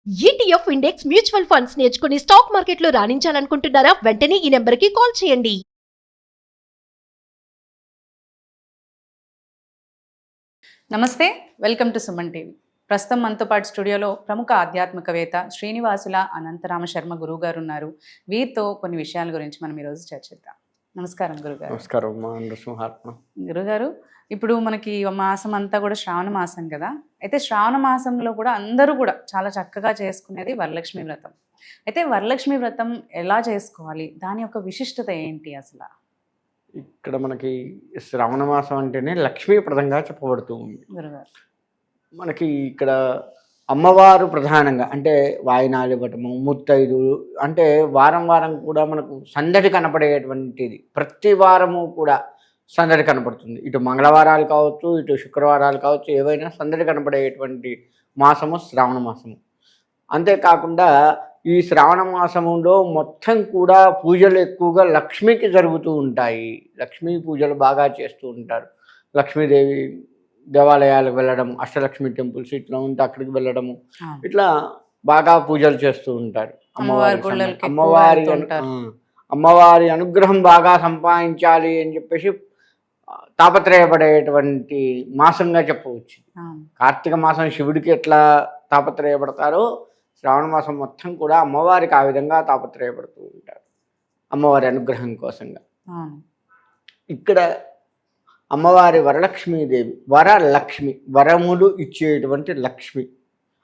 ETF index mutual funds నేర్చుకుని stock మార్కెట్లో రాణించాలనుకుంటున్నారా? వెంటనే ఈ నెంబర్కి కాల్ చేయండి. నమస్తే, వెల్కమ్ టు సుమన్ టీవీ. ప్రస్తుతం మనతో పాటు స్టూడియోలో ప్రముఖ ఆధ్యాత్మికవేత్త శ్రీనివాసుల అనంతరామ శర్మ గురువు గారు ఉన్నారు. వీరితో కొన్ని విషయాల గురించి మనం ఈరోజు చర్చిద్దాం. నమస్కారం గురుగారు. నమస్కారం. గురుగారు, ఇప్పుడు మనకి మాసం అంతా కూడా శ్రావణ మాసం కదా. అయితే శ్రావణ మాసంలో కూడా అందరూ కూడా చాలా చక్కగా చేసుకునేది వరలక్ష్మి వ్రతం. అయితే వరలక్ష్మి వ్రతం ఎలా చేసుకోవాలి, దాని యొక్క విశిష్టత ఏంటి అసలు? ఇక్కడ మనకి శ్రావణ మాసం అంటేనే లక్ష్మీప్రదంగా చెప్పబడుతూ ఉంది గురుగారు. మనకి ఇక్కడ అమ్మవారు ప్రధానంగా అంటే వాయినాలు ఇవ్వటము, ముత్తైదులు అంటే వారం వారం కూడా మనకు సందడి కనపడేటువంటిది. ప్రతి వారము కూడా సందడి కనపడుతుంది. ఇటు మంగళవారాలు కావచ్చు, ఇటు శుక్రవారాలు కావచ్చు, ఏవైనా సందడి కనపడేటువంటి మాసము శ్రావణ మాసము. అంతేకాకుండా ఈ శ్రావణ మాసములో మొత్తం కూడా పూజలు ఎక్కువగా లక్ష్మికి జరుగుతూ ఉంటాయి. లక్ష్మీ పూజలు బాగా చేస్తూ ఉంటారు. లక్ష్మీదేవి దేవాలయాలకు వెళ్ళడం, అష్టలక్ష్మి టెంపుల్స్ ఇట్లా ఉంటే అక్కడికి వెళ్ళడము, ఇట్లా బాగా పూజలు చేస్తూ ఉంటారు. అమ్మవారి అనుగ్రహం బాగా సంపాదించాలి అని చెప్పేసి తాపత్రయపడేటువంటి మాసంగా చెప్పవచ్చు. కార్తీక మాసం శివుడికి ఎట్లా తాపత్రయపడతారో శ్రావణ మాసం మొత్తం కూడా అమ్మవారికి ఆ విధంగా తాపత్రయపడుతూ ఉంటారు, అమ్మవారి అనుగ్రహం కోసంగా. ఇక్కడ అమ్మవారి వరలక్ష్మీదేవి, వరలక్ష్మి, వరములు ఇచ్చేటువంటి లక్ష్మి.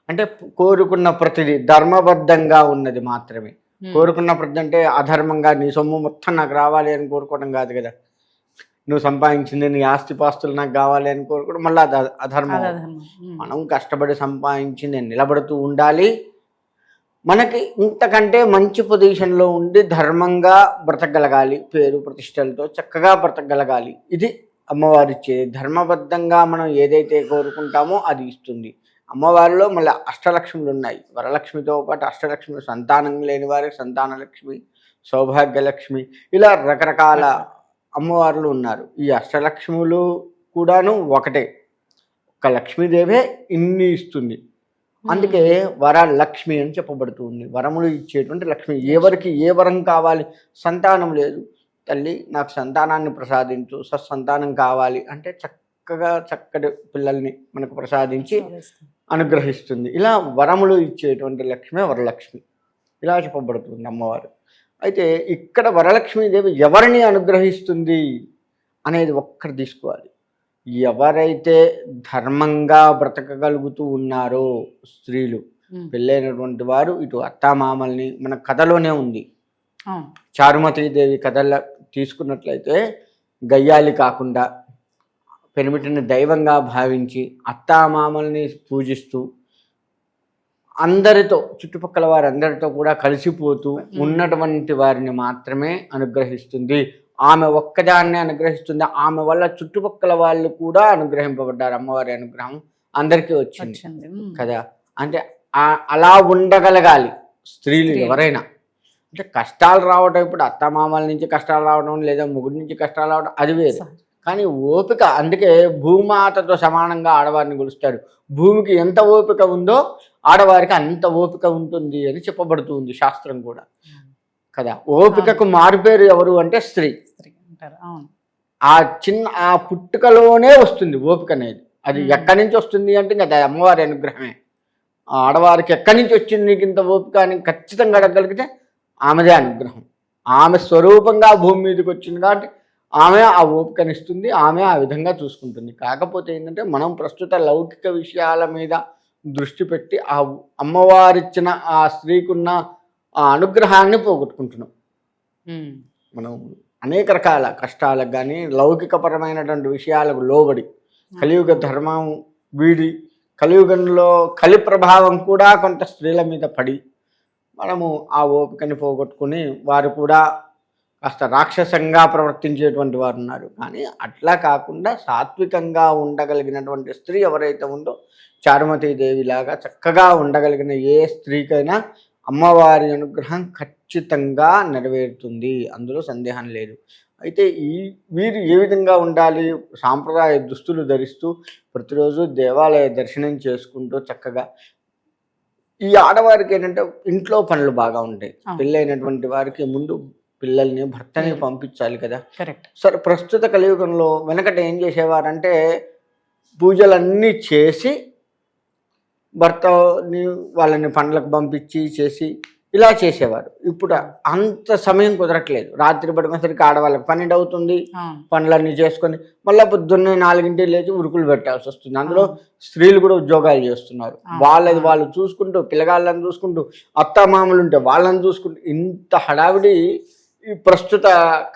అంటే కోరుకున్న ప్రతిదీ ధర్మబద్ధంగా ఉన్నది మాత్రమే. కోరుకున్న ప్రతి అంటే అధర్మంగా నీ సొమ్ము మొత్తం నాకు రావాలి అని కోరుకోవడం కాదు కదా. నువ్వు సంపాదించింది నీ ఆస్తిపాస్తులు నాకు కావాలి అని కోరుకోవడం మళ్ళీ అధర్మం. మనం కష్టపడి సంపాదించింది నిలబడుతూ ఉండాలి. మనకి ఇంతకంటే మంచి పొజిషన్లో ఉండి ధర్మంగా బ్రతకగలగాలి, పేరు ప్రతిష్టలతో చక్కగా బ్రతకగలగాలి. ఇది అమ్మవారు ఇచ్చేది. ధర్మబద్ధంగా మనం ఏదైతే కోరుకుంటామో అది ఇస్తుంది. అమ్మవారిలో మళ్ళీ అష్టలక్ష్ములు ఉన్నాయి. వరలక్ష్మితో పాటు అష్టలక్ష్మి, సంతానం లేని వారికి సంతానలక్ష్మి, సౌభాగ్యలక్ష్మి, ఇలా రకరకాల అమ్మవార్లు ఉన్నారు. ఈ అష్టలక్ష్ములు కూడాను ఒకటే, ఒక లక్ష్మీదేవే ఇన్ని ఇస్తుంది. అందుకే వరలక్ష్మి అని చెప్పబడుతుంది. వరములు ఇచ్చేటువంటి లక్ష్మి. ఎవరికి ఏ వరం కావాలి, సంతానం లేదు తల్లి నాకు సంతానాన్ని ప్రసాదించు, సత్సంతానం కావాలి అంటే చక్కగా చక్కటి పిల్లల్ని మనకు ప్రసాదించి అనుగ్రహిస్తుంది. ఇలా వరములు ఇచ్చేటువంటి లక్ష్మే వరలక్ష్మి, ఇలా చెప్పబడుతుంది అమ్మవారు. అయితే ఇక్కడ వరలక్ష్మీదేవి ఎవరిని అనుగ్రహిస్తుంది అనేది ఒక్కటి తీసుకోవాలి. ఎవరైతే ధర్మంగా బ్రతకగలుగుతూ ఉన్నారో స్త్రీలు, పెళ్ళైనటువంటి వారు, ఇటు అత్తామామల్ని, మన కథలోనే ఉంది చారుమతీదేవి కథల్లో తీసుకున్నట్లయితే, గయ్యాలి కాకుండా పెనిమిటిని దైవంగా భావించి అత్తామామల్ని పూజిస్తూ అందరితో, చుట్టుపక్కల వారందరితో కూడా కలిసిపోతూ ఉన్నటువంటి వారిని మాత్రమే అనుగ్రహిస్తుంది. ఆమె ఒక్కదాన్నే అనుగ్రహిస్తుంది. ఆమె వల్ల చుట్టుపక్కల వాళ్ళు కూడా అనుగ్రహింపబడ్డారు. అమ్మవారి అనుగ్రహం అందరికీ వచ్చింది కదా. అంటే అలా ఉండగలగాలి స్త్రీలు ఎవరైనా. అంటే కష్టాలు రావడం, ఇప్పుడు అత్తమామల నుంచి కష్టాలు రావడం లేదా మొగుడి నుంచి కష్టాలు రావడం అది వేరు. కానీ ఓపిక, అందుకే భూమాతతో సమానంగా ఆడవారిని కొలుస్తారు. భూమికి ఎంత ఓపిక ఉందో ఆడవారికి అంత ఓపిక ఉంటుంది అని చెప్పబడుతుంది శాస్త్రం కూడా కదా. ఓపికకు మారుపేరు ఎవరు అంటే స్త్రీ. ఆ పుట్టుకలోనే వస్తుంది ఓపిక అనేది. అది ఎక్కడి నుంచి వస్తుంది అంటే ఇంకా అమ్మవారి అనుగ్రహమే. ఆడవారికి ఎక్కడి నుంచి వచ్చింది నీకు ఇంత ఓపిక అని ఖచ్చితంగా అడగగలిగితే ఆమెదే అనుగ్రహం. ఆమె స్వరూపంగా భూమి మీదకి వచ్చింది కాబట్టి ఆమె ఆ ఓపికనిస్తుంది, ఆమె ఆ విధంగా చూసుకుంటుంది. కాకపోతే ఏంటంటే మనం ప్రస్తుత లౌకిక విషయాల మీద దృష్టి పెట్టి ఆ అమ్మవారిచ్చిన ఆ స్త్రీకున్న ఆ అనుగ్రహాన్ని పోగొట్టుకుంటున్నాం. మనం అనేక రకాల కష్టాలకు కానీ లౌకికపరమైనటువంటి విషయాలకు లోబడి కలియుగ ధర్మం వీడి కలియుగంలో కలి ప్రభావం కూడా కొంత స్త్రీల మీద పడి మనము ఆ ఓపికని పోగొట్టుకుని వారు కూడా కాస్త రాక్షసంగా ప్రవర్తించేటువంటి వారు ఉన్నారు. కానీ అట్లా కాకుండా సాత్వికంగా ఉండగలిగినటువంటి స్త్రీ ఎవరైతే ఉందో చారుమతీదేవిలాగా చక్కగా ఉండగలిగిన ఏ స్త్రీకైనా అమ్మవారి అనుగ్రహం ఖచ్చితంగా నెరవేరుతుంది, అందులో సందేహం లేదు. అయితే వీరు ఏ విధంగా ఉండాలి? సాంప్రదాయ దుస్తులు ధరిస్తూ ప్రతిరోజు దేవాలయ దర్శనం చేసుకుంటూ చక్కగా ఈ ఆడవారికి ఏంటంటే ఇంట్లో పనులు బాగా ఉంటాయి. అవును. పెళ్ళైనటువంటి వారికి ముందు పిల్లల్ని భర్తని పంపించాలి కదా. కరెక్ట్. సరే, ప్రస్తుత కలియుగంలో వెనకట ఏం చేసేవారంటే పూజలన్నీ చేసి భర్తని వాళ్ళని పనులకు పంపించి చేసి ఇలా చేసేవారు. ఇప్పుడు అంత సమయం కుదరట్లేదు. రాత్రి పడుకునేసరికి ఆడవాళ్ళకి 12 అవుతుంది. పనులన్నీ చేసుకొని మళ్ళీ పొద్దున్నే 4 లేచి ఉరుకులు పెట్టాల్సి వస్తుంది. అందులో స్త్రీలు కూడా ఉద్యోగాలు చేస్తున్నారు. వాళ్ళది వాళ్ళు చూసుకుంటూ, పిల్లగాళ్ళని చూసుకుంటూ, అత్తమామలు ఉంటే వాళ్ళని చూసుకుంటూ, ఇంత హడావిడి ఈ ప్రస్తుత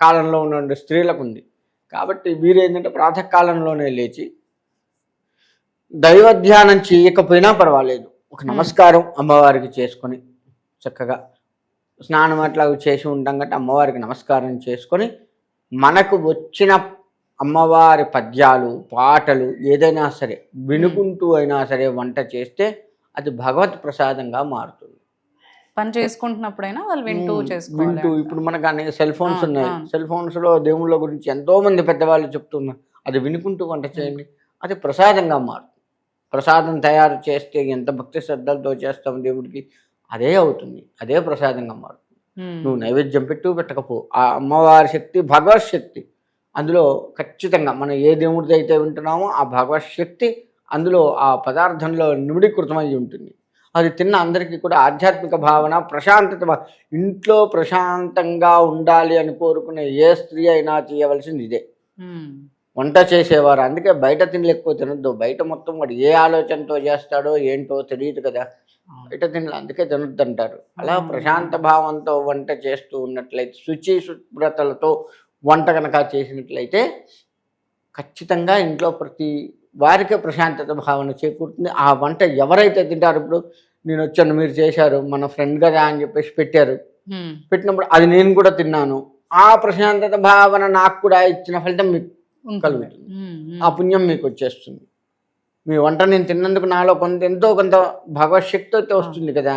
కాలంలో ఉన్న స్త్రీలకు ఉంది. కాబట్టి వీరు ఏంటంటే ప్రాతకాలంలోనే లేచి దైవ ధ్యానం చేయకపోయినా పర్వాలేదు, ఒక నమస్కారం అమ్మవారికి చేసుకొని చక్కగా స్నానం అట్లా చేసి ఉంటాం కాబట్టి అమ్మవారికి నమస్కారం చేసుకొని మనకు వచ్చిన అమ్మవారి పద్యాలు, పాటలు ఏదైనా సరే వినుకుంటూ అయినా సరే వంట చేస్తే అది భగవత్ ప్రసాదంగా మారుతుంది. పని చేసుకుంటున్నప్పుడైనా వాళ్ళు వింటూ చేసుకోవాలి. వింటూ ఇప్పుడు మనకు అనేక సెల్ ఫోన్స్ ఉన్నాయి. సెల్ ఫోన్స్లో దేవుళ్ళ గురించి ఎంతో మంది పెద్దవాళ్ళు చెప్తున్నారు. అది వినుకుంటూ వంట చేయండి, అది ప్రసాదంగా మారుతుంది. ప్రసాదం తయారు చేస్తే ఎంత భక్తి శ్రద్ధలతో చేస్తాం దేవుడికి, అదే అవుతుంది, అదే ప్రసాదంగా మారుతుంది. నువ్వు నైవేద్యం పెట్టకపో, ఆ అమ్మవారి శక్తి భగవత్ శక్తి అందులో ఖచ్చితంగా మనం ఏ దేవుడిది అయితే వింటున్నామో ఆ భగవత్ శక్తి అందులో ఆ పదార్థంలో నిమిడీకృతమై ఉంటుంది. అది తిన్న అందరికీ కూడా ఆధ్యాత్మిక భావన, ప్రశాంతత, ఇంట్లో ప్రశాంతంగా ఉండాలి అని కోరుకునే ఏ స్త్రీ అయినా చేయవలసింది ఇదే. వంట చేసేవారు అందుకే బయట తిండి ఎక్కువ తినొద్దు. బయట మొత్తం వాడు ఏ ఆలోచనతో చేస్తాడో ఏంటో తెలియదు కదా. బయట తిండి అందుకే తినొద్దు అంటారు. అలా ప్రశాంత భావంతో వంట చేస్తూ ఉన్నట్లయితే, శుచి శుభ్రతలతో వంట కనుక చేసినట్లయితే ఖచ్చితంగా ఇంట్లో ప్రతి వారికే ప్రశాంతత భావన చేకూరుతుంది. ఆ వంట ఎవరైతే తింటారు, ఇప్పుడు నేను వచ్చాను మీరు చేశారు మన ఫ్రెండ్ కదా అని చెప్పేసి పెట్టారు, పెట్టినప్పుడు అది నేను కూడా తిన్నాను, ఆ ప్రశాంతత భావన నాకు కూడా ఇచ్చిన ఫలితం మీకు కలుగుతుంది. ఆ పుణ్యం మీకు వచ్చేస్తుంది. మీ వంట నేను తిన్నందుకు నాలో ఎంతో కొంత భగవశక్తి అయితే వస్తుంది కదా,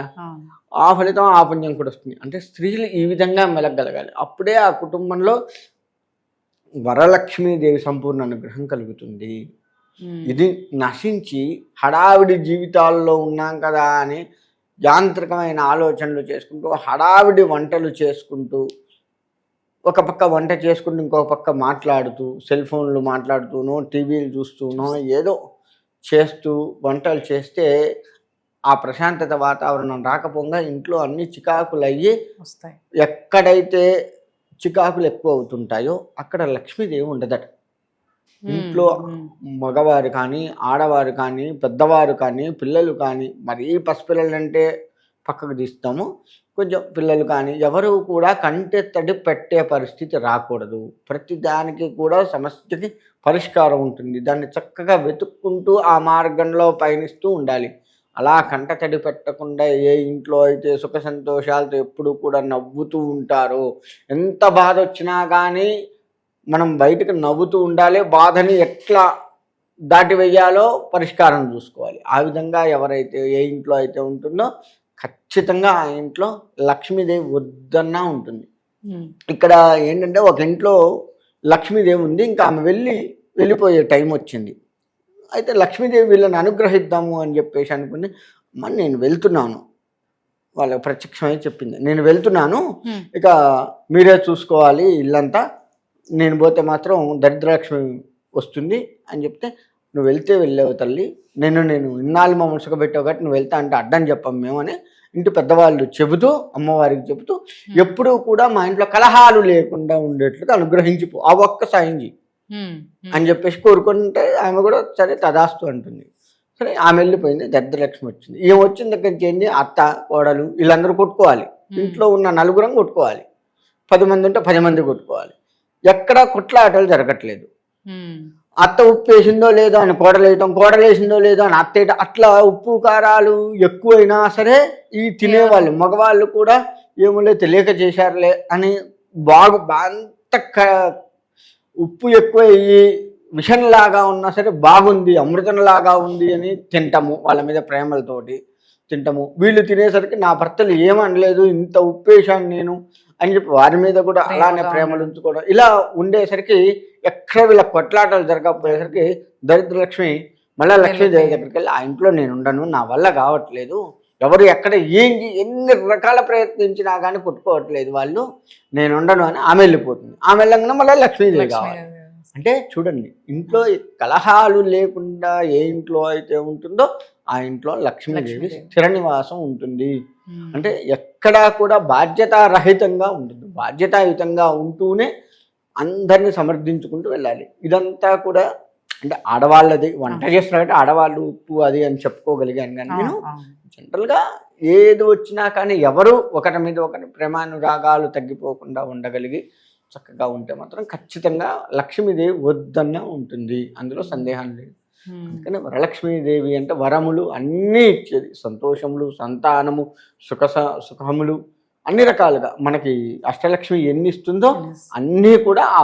ఆ ఫలితం ఆ పుణ్యం కూడా వస్తుంది. అంటే స్త్రీలు ఈ విధంగా మెలగలగాలి. అప్పుడే ఆ కుటుంబంలో వరలక్ష్మీదేవి సంపూర్ణ అనుగ్రహం కలుగుతుంది. ఇది నశించి హడావిడి జీవితాల్లో ఉన్నాం కదా అని యాంత్రికమైన ఆలోచనలు చేసుకుంటూ, హడావిడి వంటలు చేసుకుంటూ, ఒక పక్క వంట చేసుకుంటూ ఇంకొక పక్క మాట్లాడుతూ, సెల్ ఫోన్లు మాట్లాడుతూనో టీవీలు చూస్తూనో ఏదో చేస్తూ వంటలు చేస్తే ఆ ప్రశాంతత వాతావరణం రాకపోగా ఇంట్లో అన్ని చికాకులు అయ్యి వస్తాయి. ఎక్కడైతే చికాకులు ఎక్కువ అవుతుంటాయో అక్కడ లక్ష్మీదేవి ఉండదట. ఇంట్లో మగవారు కానీ, ఆడవారు కానీ, పెద్దవారు కానీ, పిల్లలు కానీ, మరీ పసిపిల్లలు అంటే పక్కకు తీస్తాము, కొంచెం పిల్లలు కానీ ఎవరు కూడా కంటెత్తడి పెట్టే పరిస్థితి రాకూడదు. ప్రతి దానికి కూడా సమస్యకి పరిష్కారం ఉంటుంది. దాన్ని చక్కగా వెతుక్కుంటూ ఆ మార్గంలో పయనిస్తూ ఉండాలి. అలా కంటతడి పెట్టకుండా ఏ ఇంట్లో అయితే సుఖ సంతోషాలతో ఎప్పుడు కూడా నవ్వుతూ ఉంటారో, ఎంత బాధ వచ్చినా కానీ మనం బయటకు నవ్వుతూ ఉండాలి. బాధని ఎట్లా దాటి వేయాలో పరిష్కారం చూసుకోవాలి. ఆ విధంగా ఎవరైతే ఏ ఇంట్లో అయితే ఉంటుందో ఖచ్చితంగా ఆ ఇంట్లో లక్ష్మీదేవి వద్దన్నా ఉంటుంది. ఇక్కడ ఏంటంటే ఒక ఇంట్లో లక్ష్మీదేవి ఉంది, ఇంకా ఆమె వెళ్ళిపోయే టైం వచ్చింది. అయితే లక్ష్మీదేవి వీళ్ళని అనుగ్రహిద్దాము అని చెప్పేసి అనుకుంది. మరి నేను వెళ్తున్నాను, వాళ్ళకి ప్రత్యక్షమై చెప్పింది, నేను వెళ్తున్నాను, ఇక మీరే చూసుకోవాలి ఇల్లంతా, నేను పోతే మాత్రం దరిద్రలక్ష్మి వస్తుంది అని చెప్తే, నువ్వు వెళ్తే వెళ్ళావు తల్లి, నేను ఇన్నాళ్ళు మా ముసుక పెట్టావు కాబట్టి నువ్వు వెళ్తా అంటే అడ్డం చెప్పాము మేమని ఇంటి పెద్దవాళ్ళు చెబుతూ, అమ్మవారికి చెబుతూ, ఎప్పుడూ కూడా మా ఇంట్లో కలహాలు లేకుండా ఉండేట్లుగా అనుగ్రహించిపో, ఆ ఒక్క సాయం చేయి అని చెప్పేసి కోరుకుంటే ఆమె కూడా సరే తదాస్తు అంటుంది. సరే ఆమె వెళ్ళిపోయింది. దరిద్రలక్ష్మి వచ్చింది. ఈమె వచ్చిన దగ్గర చేయండి, అత్త కోడలు వీళ్ళందరూ కొట్టుకోవాలి. ఇంట్లో ఉన్న నలుగురం కొట్టుకోవాలి, 10 మంది ఉంటే 10 మంది కొట్టుకోవాలి. ఎక్కడా కొట్లాటలు జరగట్లేదు. అత్త ఉప్పు వేసిందో లేదో అని కోడలేయటం, కోడలేసిందో లేదో అని అత్త వేయటం, అట్లా ఉప్పు కారాలు ఎక్కువైనా సరే ఈ తినేవాళ్ళు మగవాళ్ళు కూడా ఏమోలే తెలియక చేశారులే అని అంత ఉప్పు ఎక్కువ అయ్యి విషంలాగా ఉన్నా సరే బాగుంది, అమృతంలాగా ఉంది అని తింటాము, వాళ్ళ మీద ప్రేమలతోటి తింటాము. వీళ్ళు తినేసరికి నా భర్తలు ఏమనలేదు, ఇంత ఉప్పు వేసాను నేను అని చెప్పి వారి మీద కూడా అలానే ప్రేమలు ఉంచుకోవడం, ఇలా ఉండేసరికి ఎక్కడ వీళ్ళ కొట్లాటలు జరగకపోయేసరికి దరిద్రలక్ష్మి మళ్ళీ లక్ష్మీదేవి దగ్గరికి వెళ్ళి, ఆ ఇంట్లో నేను ఉండను, నా వల్ల కావట్లేదు, ఎవరు ఎక్కడ ఏంటి ఎన్ని రకాల ప్రయత్నించినా కానీ పుట్టుకోవట్లేదు వాళ్ళు, నేను ఉండను అని ఆమె వెళ్ళిపోతుంది. ఆమె వెళ్ళగానే మళ్ళీ లక్ష్మీదేవి కావాలి. అంటే చూడండి, ఇంట్లో కలహాలు లేకుండా ఏ ఇంట్లో అయితే ఉంటుందో ఆ ఇంట్లో లక్ష్మీదేవి స్థిర నివాసం ఉంటుంది. అంటే ఎక్కడా కూడా బాధ్యతారహితంగా ఉంటుంది, బాధ్యతాయుతంగా ఉంటూనే అందరినీ సమర్థించుకుంటూ వెళ్ళాలి. ఇదంతా కూడా అంటే ఆడవాళ్ళది, వంట చేస్తున్నట్టు ఆడవాళ్ళు ఉప్పు అది అని చెప్పుకోగలిగాను. కానీ నేను జనరల్గా ఏది వచ్చినా కానీ ఎవరు ఒకరి మీద ఒకరి ప్రేమానురాగాలు తగ్గిపోకుండా ఉండగలిగి చక్కగా ఉంటే మాత్రం ఖచ్చితంగా లక్ష్మీదేవి వద్దన్న ఉంటుంది, అందులో సందేహం లేదు. అందుకని వరలక్ష్మీదేవి అంటే వరములు అన్నీ ఇచ్చేది, సంతోషములు, సంతానము, సుఖములు అన్ని రకాలుగా మనకి అష్టలక్ష్మి ఎన్ని ఇస్తుందో అన్నీ కూడా ఆ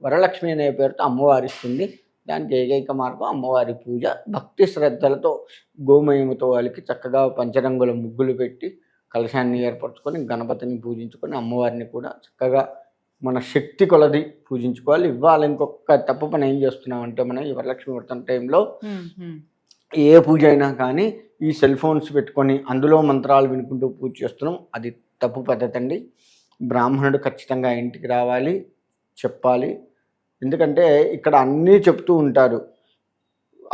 వరలక్ష్మి అనే పేరుతో అమ్మవారి ఇస్తుంది. దానికి ఏకైక మార్గం అమ్మవారి పూజ, భక్తి శ్రద్ధలతో గోమయముతో వాళ్ళకి చక్కగా పంచరంగుల ముగ్గులు పెట్టి కలశాన్ని ఏర్పరచుకొని గణపతిని పూజించుకొని అమ్మవారిని కూడా చక్కగా మన శక్తి కొలది పూజించుకోవాలి. ఇవాళ ఇంకొక తప్పు పని ఏం చేస్తున్నామంటే మనం ఈ వరలక్ష్మి వ్రతం టైంలో ఏ పూజ అయినా కానీ ఈ సెల్ ఫోన్స్ పెట్టుకొని అందులో మంత్రాలు వినుకుంటూ పూజ చేస్తున్నాం. అది తప్పు పద్ధతి అండి. బ్రాహ్మణుడు ఖచ్చితంగా ఇంటికి రావాలి, చెప్పాలి. ఎందుకంటే ఇక్కడ అన్నీ చెప్తూ ఉంటారు,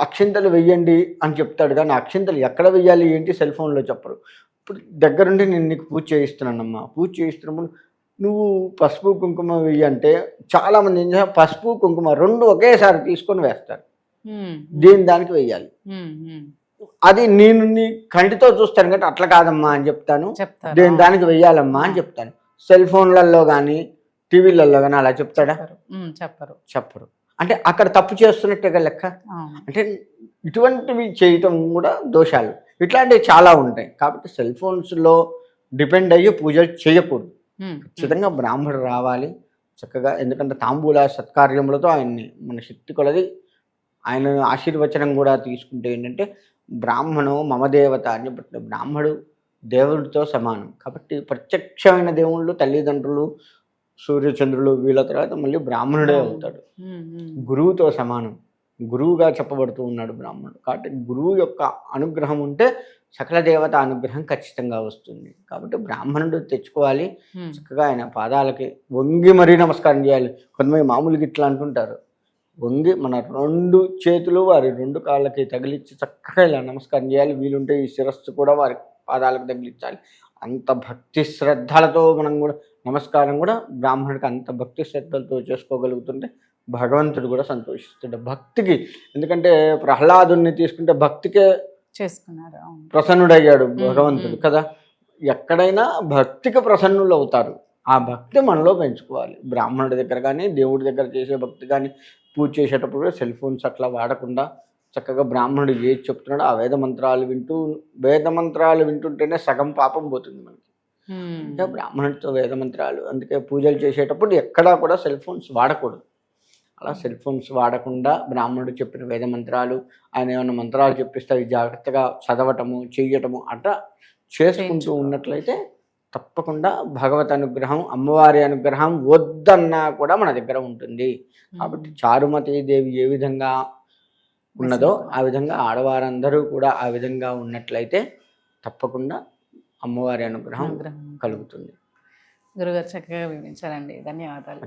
అక్షింతలు వెయ్యండి అని చెప్తాడు, కానీ అక్షింతలు ఎక్కడ వెయ్యాలి ఏంటి సెల్ ఫోన్లో చెప్పరు. ఇప్పుడు దగ్గరుండి నేను నీకు పూజ చేయిస్తున్నానమ్మా, పూజ చేయిస్తున్నప్పుడు నువ్వు పసుపు కుంకుమ వెయ్యి అంటే చాలామంది ఏం చేస్తారు, పసుపు కుంకుమ రెండు ఒకేసారి తీసుకొని వేస్తారు, దేని దానికి వెయ్యాలి. అది నేను నీ కంటితో చూస్తాను కాబట్టి అట్లా కాదమ్మా అని చెప్తాను, దేని దానికి వెయ్యాలమ్మా అని చెప్తాను. సెల్ ఫోన్లలో కానీ టీవీలలో కానీ అలా చెప్తాడా? చెప్పరు. అంటే అక్కడ తప్పు చేస్తున్నట్టుగా లెక్క. అంటే ఇటువంటివి చేయటం కూడా దోషాలు, ఇట్లాంటివి చాలా ఉంటాయి. కాబట్టి సెల్ ఫోన్స్లో డిపెండ్ అయ్యి పూజలు చేయకూడదు. ఖచ్చితంగా బ్రాహ్మణుడు రావాలి చక్కగా, ఎందుకంటే తాంబూల సత్కార్యములతో ఆయన్ని మన శక్తి కొలది ఆయన ఆశీర్వచనం కూడా తీసుకుంటే ఏంటంటే బ్రాహ్మణో మమదేవత అని చెప్పి, బ్రాహ్మడు దేవుడితో సమానం. కాబట్టి ప్రత్యక్షమైన దేవుళ్ళు తల్లిదండ్రులు, సూర్యచంద్రులు, వీళ్ళ తర్వాత మళ్ళీ బ్రాహ్మణుడే అవుతాడు. గురువుతో సమానం, గురువుగా చెప్పబడుతూ ఉన్నాడు బ్రాహ్మణుడు. కాబట్టి గురువు యొక్క అనుగ్రహం ఉంటే సకల దేవత అనుగ్రహం ఖచ్చితంగా వస్తుంది. కాబట్టి బ్రాహ్మణుడు తెచ్చుకోవాలి, చక్కగా ఆయన పాదాలకి వంగి మరీ నమస్కారం చేయాలి. కొంతమంది మామూలుగా ఇట్లా అంటుంటారు, వంగి మన రెండు చేతులు వారి రెండు కాళ్ళకి తగిలించి చక్కగా ఇలా నమస్కారం చేయాలి. వీలుంటే ఈ శిరస్సు కూడా వారి పాదాలకు తగిలించాలి. అంత భక్తి శ్రద్ధలతో మనం కూడా నమస్కారం కూడా బ్రాహ్మణుడికి అంత భక్తి శ్రద్ధలతో చేసుకోగలుగుతుంటే భగవంతుడు కూడా సంతోషిస్తాడు భక్తికి. ఎందుకంటే ప్రహ్లాదుని తీసుకుంటే భక్తికే చేసుకున్నారు, ప్రసన్నుడయ్యాడు భగవంతుడు కదా. ఎక్కడైనా భక్తికి ప్రసన్నులు అవుతారు. ఆ భక్తి మనలో పెంచుకోవాలి. బ్రాహ్మణుడి దగ్గర కానీ దేవుడి దగ్గర చేసే భక్తి కానీ పూజ చేసేటప్పుడు కూడా సెల్ ఫోన్స్ అట్లా వాడకుండా చక్కగా బ్రాహ్మణుడు ఏది చెప్తున్నాడో ఆ వేద మంత్రాలు వింటుంటేనే సగం పాపం పోతుంది మనకి. అంటే బ్రాహ్మణుడితో వేద మంత్రాలు, అందుకే పూజలు చేసేటప్పుడు ఎక్కడా కూడా సెల్ ఫోన్స్ వాడకూడదు. అలా సెల్ ఫోన్స్ వాడకుండా బ్రాహ్మణుడు చెప్పిన వేద మంత్రాలు, ఆయన ఏమైనా మంత్రాలు చెప్పిస్తే అవి జాగ్రత్తగా చదవటము, చెయ్యటము అట్లా చేసుకుంటూ ఉన్నట్లయితే తప్పకుండా భగవత్ అనుగ్రహం, అమ్మవారి అనుగ్రహం వద్దన్నా కూడా మన దగ్గర ఉంటుంది. కాబట్టి చారుమతి దేవి ఏ విధంగా ఉన్నదో ఆ విధంగా ఆడవారందరూ కూడా ఆ విధంగా ఉన్నట్లయితే తప్పకుండా అమ్మవారి అనుగ్రహం కలుగుతుంది. గురుగారు చక్కగా వివరించారండి, ధన్యవాదాలు.